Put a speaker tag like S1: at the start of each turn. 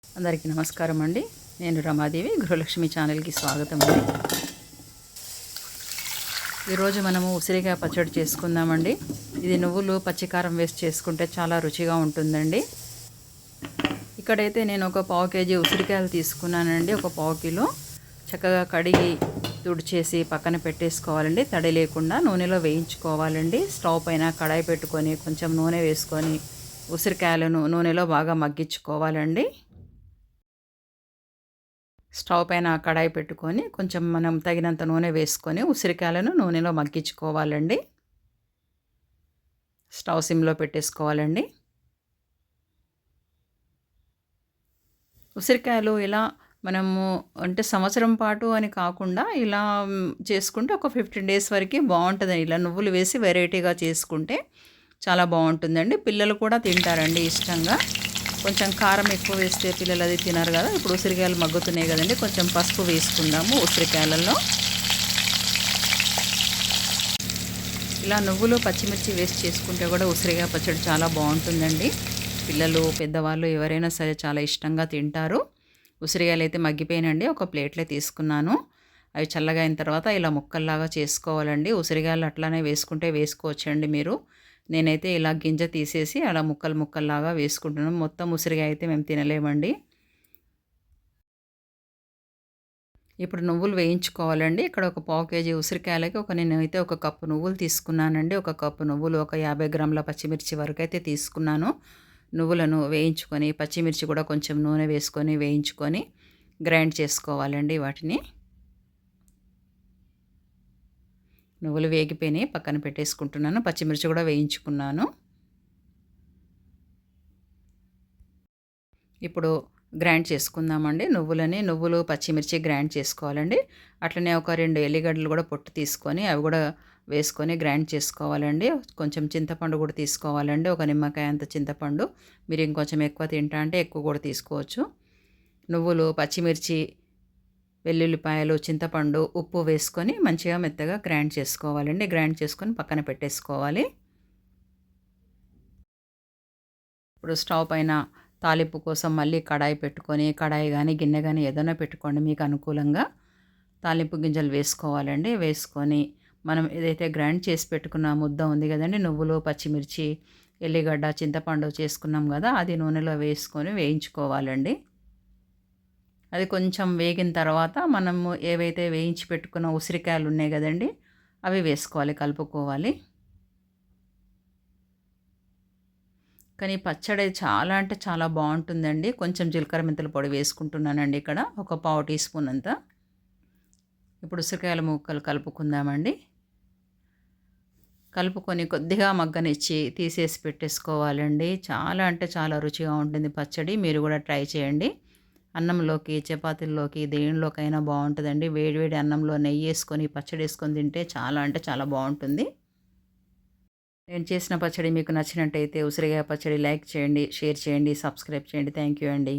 S1: అందరికీ నమస్కారం అండి. నేను రమాదేవి, గృహలక్ష్మి ఛానల్కి స్వాగతం అండి. ఈరోజు మనము ఉసిరికాయ పచ్చడి చేసుకుందామండి. ఇది నువ్వులు పచ్చికారం వేసి చేసుకుంటే చాలా రుచిగా ఉంటుందండి. ఇక్కడైతే నేను ఒక పావు కేజీ ఉసిరికాయలు తీసుకున్నానండి. ఒక పావు కిలో చక్కగా కడిగి తుడిచేసి పక్కన పెట్టేసుకోవాలండి. తడి లేకుండా నూనెలో వేయించుకోవాలండి. స్టవ్ పైన కడాయి పెట్టుకొని కొంచెం నూనె వేసుకొని ఉసిరికాయలను నూనెలో బాగా మగ్గించుకోవాలండి. స్టవ్ పైన కడాయి పెట్టుకొని కొంచెం మనం తగినంత నూనె వేసుకొని ఉసిరికాయలను నూనెలో మగ్గించుకోవాలండి. స్టవ్ సిమ్లో పెట్టేసుకోవాలండి. ఉసిరికాయలు ఇలా మనము అంటే సంవత్సరం పాటు అని కాకుండా ఇలా చేసుకుంటే ఒక 15 డేస్ వరకు బాగుంటుంది. ఇలా నువ్వులు వేసి వెరైటీగా చేసుకుంటే చాలా బాగుంటుందండి. పిల్లలు కూడా తింటారండి ఇష్టంగా. కొంచెం కారం ఎక్కువ వేస్తే పిల్లలు అది తినరు కదా. ఇప్పుడు ఉసిరికాయలు మగ్గుతున్నాయి కదండి, కొంచెం పసుపు వేసుకుందాము ఉసిరికాయలలో. ఇలా నువ్వులు పచ్చిమిర్చి వేసి చేసుకుంటే కూడా ఉసిరికాయ పచ్చడి చాలా బాగుంటుందండి. పిల్లలు పెద్దవాళ్ళు ఎవరైనా సరే చాలా ఇష్టంగా తింటారు. ఉసిరికాయలు అయితే మగ్గిపోయినండి, ఒక ప్లేట్లో తీసుకున్నాను. అవి చల్లగా అయిన తర్వాత ఇలా ముక్కల్లాగా చేసుకోవాలండి. ఉసిరికాయలు అట్లానే వేసుకుంటే వేసుకోవచ్చండి మీరు. నేనైతే ఇలా గింజ తీసేసి అలా ముక్కల్లాగా వేసుకుంటున్నాను. మొత్తం ఉసిరికాయ అయితే మేము తినలేమండి. ఇప్పుడు నువ్వులు వేయించుకోవాలండి. ఇక్కడ ఒక పావు కేజీ ఉసిరికాయలకి నేనైతే ఒక కప్పు నువ్వులు తీసుకున్నానండి. ఒక కప్పు నువ్వులు, ఒక 50 గ్రాముల పచ్చిమిర్చి వరకు అయితే తీసుకున్నాను. నువ్వులను వేయించుకొని పచ్చిమిర్చి కూడా కొంచెం నూనె వేసుకొని వేయించుకొని గ్రైండ్ చేసుకోవాలండి వాటిని. నువ్వులు వేగిపోయినాయి, పక్కన పెట్టేసుకుంటున్నాను. పచ్చిమిర్చి కూడా వేయించుకున్నాను. ఇప్పుడు గ్రైండ్ చేసుకుందామండి. నువ్వులు పచ్చిమిర్చి గ్రైండ్ చేసుకోవాలండి. అట్లనే ఒక 2 ఎల్లిగడ్డలు కూడా పొట్టు తీసుకొని అవి కూడా వేసుకొని గ్రైండ్ చేసుకోవాలండి. కొంచెం చింతపండు కూడా తీసుకోవాలండి. ఒక నిమ్మకాయ అంత చింతపండు. మీరు ఇంకొంచెం ఎక్కువ తింటా అంటే ఎక్కువ కూడా తీసుకోవచ్చు. నువ్వులు, పచ్చిమిర్చి, వెల్లుల్లిపాయలు, చింతపండు, ఉప్పు వేసుకొని మంచిగా మెత్తగా గ్రైండ్ చేసుకోవాలండి. గ్రైండ్ చేసుకొని పక్కన పెట్టేసుకోవాలి. ఇప్పుడు స్టవ్ పైన తాలింపు కోసం మళ్ళీ కడాయి పెట్టుకొని, కడాయి కానీ గిన్నె కానీ ఏదైనా పెట్టుకోండి మీకు అనుకూలంగా. తాలింపు గింజలు వేసుకోవాలండి. వేసుకొని మనం ఏదైతే గ్రైండ్ చేసి పెట్టుకున్న ముద్ద ఉంది కదండి, నువ్వులు, పచ్చిమిర్చి, ఎల్లిగడ్డ, చింతపండు చేసుకున్నాం కదా, అది నూనెలో వేసుకొని వేయించుకోవాలండి. అది కొంచెం వేగిన తర్వాత మనము ఏవైతే వేయించి పెట్టుకున్న ఉసిరికాయలు ఉన్నాయి కదండి, అవి వేసుకోవాలి, కలుపుకోవాలి. కానీ పచ్చడి చాలా అంటే చాలా బాగుంటుందండి. కొంచెం జీలకర్ర మెంతుల పొడి వేసుకుంటున్నానండి ఇక్కడ, ఒక పావు టీ స్పూన్ అంతా. ఇప్పుడు ఉసిరికాయల ముక్కలు కలుపుకుందామండి. కలుపుకొని కొద్దిగా మగ్గనిచ్చి తీసేసి పెట్టేసుకోవాలండి. చాలా అంటే చాలా రుచిగా ఉంటుంది పచ్చడి. మీరు కూడా ట్రై చేయండి. అన్నంలోకి, చపాతీల్లోకి, దేనిలోకైనా బాగుంటుందండి. వేడివేడి అన్నంలో నెయ్యి వేసుకొని పచ్చడి వేసుకొని తింటే చాలా అంటే చాలా బాగుంటుంది. నేను చేసిన పచ్చడి మీకు నచ్చినట్టయితే ఉసిరికాయ పచ్చడి లైక్ చేయండి, షేర్ చేయండి, సబ్స్క్రైబ్ చేయండి. థ్యాంక్ యూ అండి.